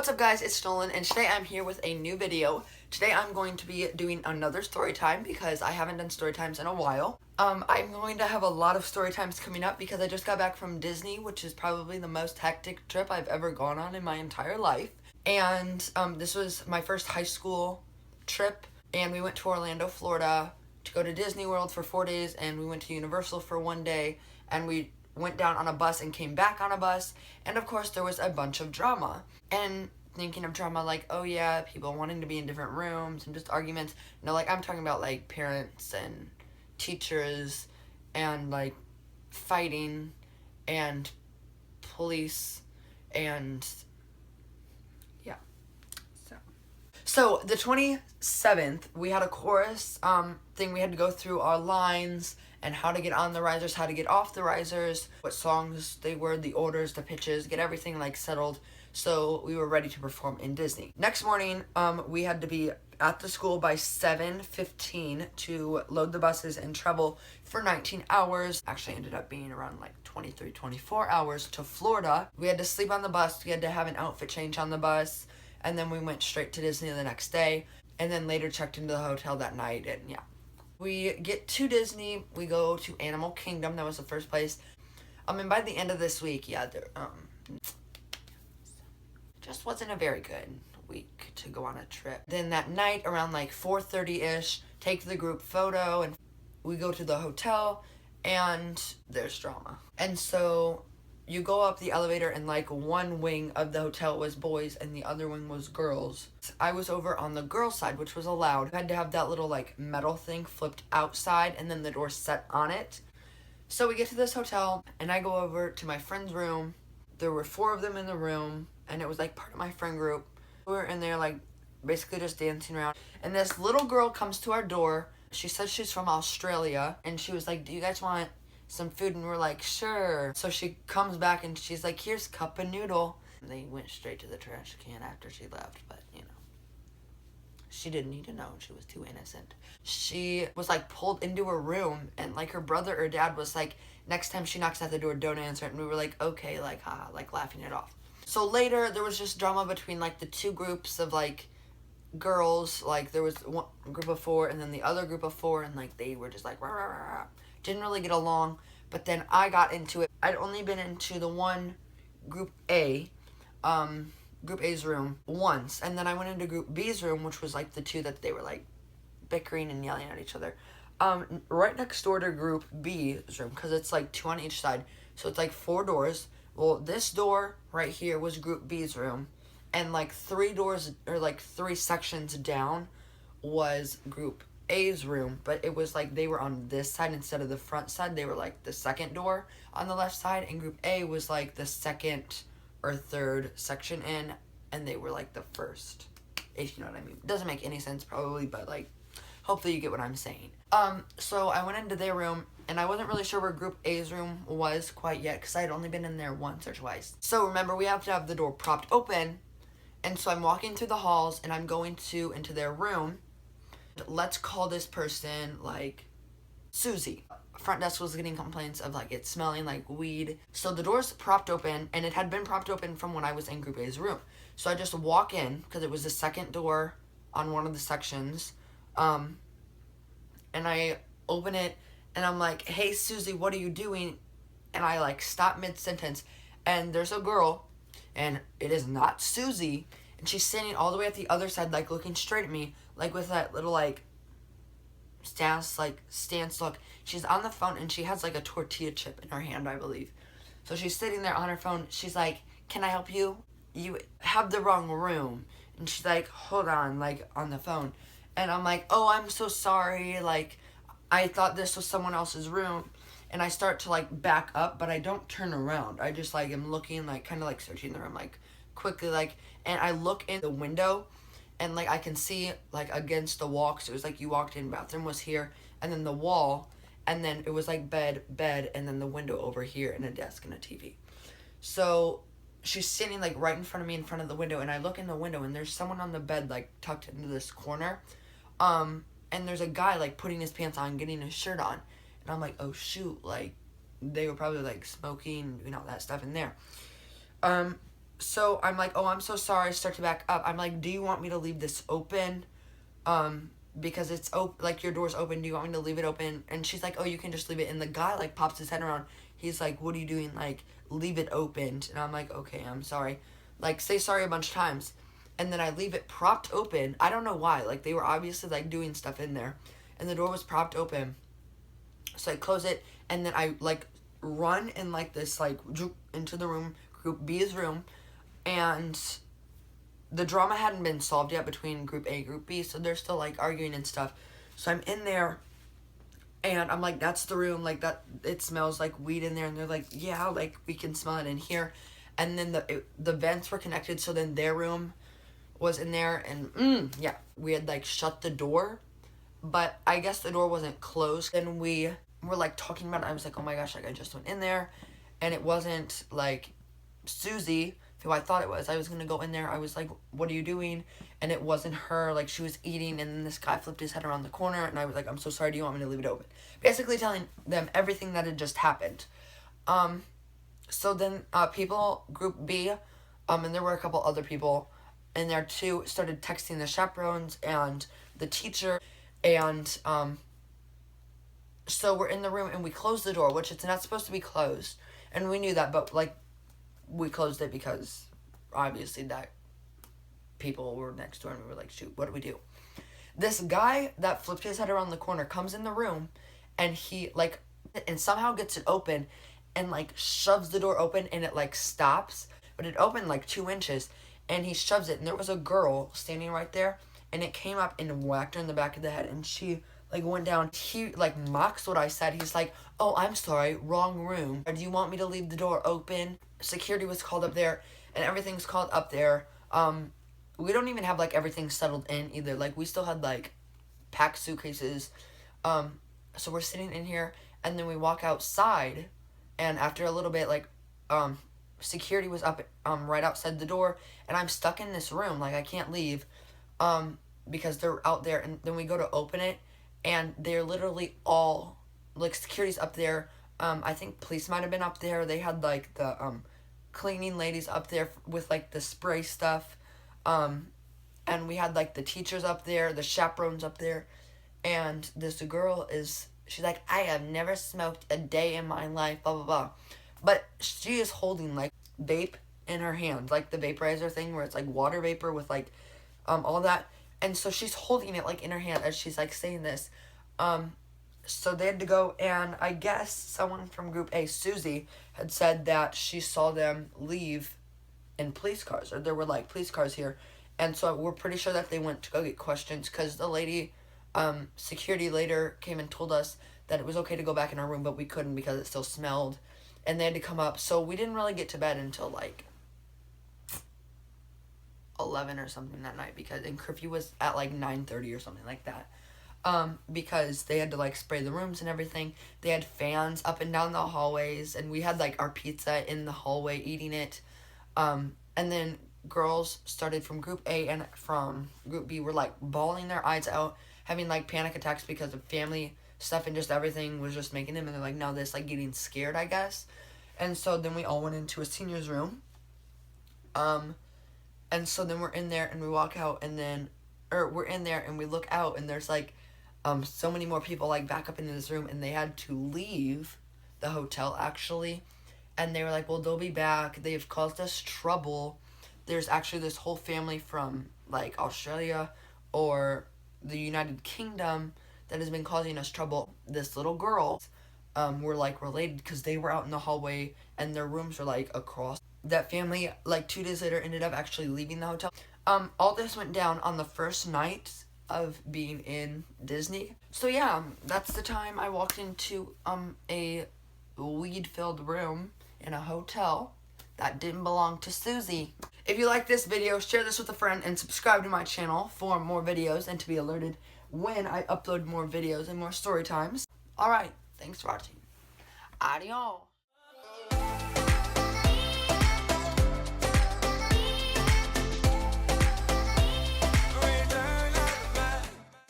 What's up guys, it's Nolan, and today I'm here with a new video. Today I'm going to be doing another story time because I haven't done story times in a while. I'm going to have a lot of story times coming up because I just got back from Disney, which is probably the most hectic trip I've ever gone on in my entire life. And this was my first high school trip, and we went to Orlando, Florida to go to Disney World for 4 days, and we went to Universal for 1 day, and we went down on a bus and came back on a bus, and of course there was a bunch of drama. And thinking of drama like, oh yeah, people wanting to be in different rooms and just arguments. No, like I'm talking about like parents and teachers and like fighting and police and yeah. So the 27th, we had a chorus thing. We had to go through our lines and how to get on the risers, how to get off the risers, what songs they were, the orders, the pitches, get everything like settled so we were ready to perform in Disney. Next morning, we had to be at the school by 7:15 to load the buses and travel for 19 hours. Actually ended up being around like 23, 24 hours to Florida. We had to sleep on the bus, we had to have an outfit change on the bus, and then we went straight to Disney the next day, and then later checked into the hotel that night, and yeah. We get to Disney, we go to Animal Kingdom, that was the first place. And by the end of this week, yeah, just wasn't a very good week to go on a trip. Then that night, around like 4:30-ish, take the group photo, and we go to the hotel, and there's drama. And so you go up the elevator, and like one wing of the hotel was boys and the other wing was girls. I was over on the girls side, which was allowed. You had to have that little like metal thing flipped outside and then the door set on it. So we get to this hotel and I go over to my friend's room. There were 4 of them in the room and it was like part of my friend group. We were in there like basically just dancing around, and this little girl comes to our door. She says she's from Australia, and she was like, do you guys want some food? And we're like, sure. So she comes back and she's like, here's cup of noodle. And they went straight to the trash can after she left, but you know, she didn't need to know. She was too innocent. She was like pulled into her room, and like her brother or dad was like, next time she knocks at the door, don't answer it. And we were like, okay, like haha, like laughing it off. So later there was just drama between like the 2 groups of like girls. Like there was one group of 4 and then the other group of 4, and like they were just like rah, rah, rah, rah. Didn't really get along, but then I got into it. I'd only been into the one Group A's room once, and then I went into Group B's room, which was like the 2 that they were like bickering and yelling at each other. Right next door to Group B's room, because it's like 2 on each side, so it's like 4 doors. Well, this door right here was Group B's room, and like 3 doors, or like 3 sections down was Group A's room, but it was like they were on this side instead of the front side. They were like the second door on the left side, and Group A was like the second or third section in, and they were like the first, if you know what I mean. It doesn't make any sense probably, but like hopefully you get what I'm saying. So I went into their room, and I wasn't really sure where Group A's room was quite yet because I had only been in there once or twice. So remember, we have to have the door propped open, and so I'm walking through the halls and I'm going into their room. Let's call this person like Susie. Front desk was getting complaints of like it smelling like weed. So the door's propped open, and it had been propped open from when I was in Group A's room. So I just walk in because it was the second door on one of the sections. And I open it and I'm like, hey Susie, what are you doing? And I like stop mid-sentence, and there's a girl, and it is not Susie, and she's standing all the way at the other side, like looking straight at me, like with that little like stance look. She's on the phone, and she has like a tortilla chip in her hand, I believe. So she's sitting there on her phone. She's like, can I help you? You have the wrong room. And she's like, hold on, like on the phone. And I'm like, oh, I'm so sorry, like I thought this was someone else's room. And I start to like back up, but I don't turn around. I just like am looking, like kind of like searching the room, like quickly, like, and I look in the window, and like I can see like against the wall, because it was like you walked in, bathroom was here, and then the wall, and then it was like bed, and then the window over here, and a desk and a TV. So she's sitting like right in front of me, in front of the window, and I look in the window, and there's someone on the bed like tucked into this corner, and there's a guy like putting his pants on, getting his shirt on, and I'm like, oh shoot, like they were probably like smoking, you know, that stuff in there. So I'm like, oh, I'm so sorry. I start to back up. I'm like, do you want me to leave this open? Because it's open, like your door's open. Do you want me to leave it open? And she's like, oh, you can just leave it. And the guy like pops his head around. He's like, what are you doing? Like, leave it opened. And I'm like, okay, I'm sorry. Like, say sorry a bunch of times. And then I leave it propped open. I don't know why. Like, they were obviously like doing stuff in there. And the door was propped open. So I close it, and then I like run in like this like into the room, group B's room, and the drama hadn't been solved yet between group A and group B, so they're still like arguing and stuff. So I'm in there, and I'm like, that's the room, like that, it smells like weed in there. And they're like, yeah, like we can smell it in here. And then the vents were connected, so then their room was in there. And yeah, we had like shut the door, but I guess the door wasn't closed. And we were like talking about it. I was like, oh my gosh, like I just went in there, and it wasn't like Susie who I thought it was. I was gonna go in there. I was like, what are you doing? And it wasn't her. Like, she was eating, and then this guy flipped his head around the corner, and I was like, I'm so sorry, do you want me to leave it open? Basically telling them everything that had just happened. So then people, group B, and there were a couple other people in there too, started texting the chaperones and the teacher. And so we're in the room, and we closed the door, which it's not supposed to be closed. And we knew that, but like, we closed it because obviously that people were next door, and we were like, shoot, what do we do? This guy that flipped his head around the corner comes in the room, and he like, and somehow gets it open and like shoves the door open, and it like stops, but it opened like 2 inches, and he shoves it, and there was a girl standing right there, and it came up and whacked her in the back of the head, and she like went down. He like mocks what I said. He's like, oh, I'm sorry, wrong room. Do you want me to leave the door open? Security was called up there, and everything's called up there. We don't even have like everything settled in either. Like, we still had like packed suitcases. So we're sitting in here, and then we walk outside, and after a little bit, like, security was up right outside the door, and I'm stuck in this room. Like, I can't leave because they're out there. And then we go to open it, and they're literally all like, security's up there. I think police might have been up there. They had like the cleaning ladies up there with like the spray stuff, and we had like the teachers up there, the chaperones up there. And this girl she's like, I have never smoked a day in my life, blah blah blah, but she is holding like vape in her hand, like the vaporizer thing where it's like water vapor with like all that. And so she's holding it like in her hand as she's like saying this. So they had to go, and I guess someone from group A, Susie, had said that she saw them leave in police cars, or there were like police cars here. And so we're pretty sure that they went to go get questions, because the lady, security later came and told us that it was okay to go back in our room, but we couldn't because it still smelled, and they had to come up. So we didn't really get to bed until like 11 or something that night, and curfew was at like 9:30 or something like that. Because they had to like spray the rooms and everything. They had fans up and down the hallways, and we had like our pizza in the hallway eating it. And then girls started from group A and from group B were like bawling their eyes out, having like panic attacks because of family stuff, and just everything was just making them, and they're like, now this, like, getting scared, I guess. And so then we all went into a senior's room. And so then we're in there, and we walk out, and then, we're in there, and we look out, and there's like so many more people like back up into this room, and they had to leave the hotel actually. And they were like, well, they'll be back, they've caused us trouble. There's actually this whole family from like Australia or the United Kingdom that has been causing us trouble. This little girl were like related, because they were out in the hallway and their rooms were like across. That family, like 2 days later, ended up actually leaving the hotel. All this went down on the first night of being in Disney. So yeah, that's the time I walked into a weed-filled room in a hotel that didn't belong to Susie. If you like this video, share this with a friend and subscribe to my channel for more videos and to be alerted when I upload more videos and more story times. Alright, thanks for watching. Adios.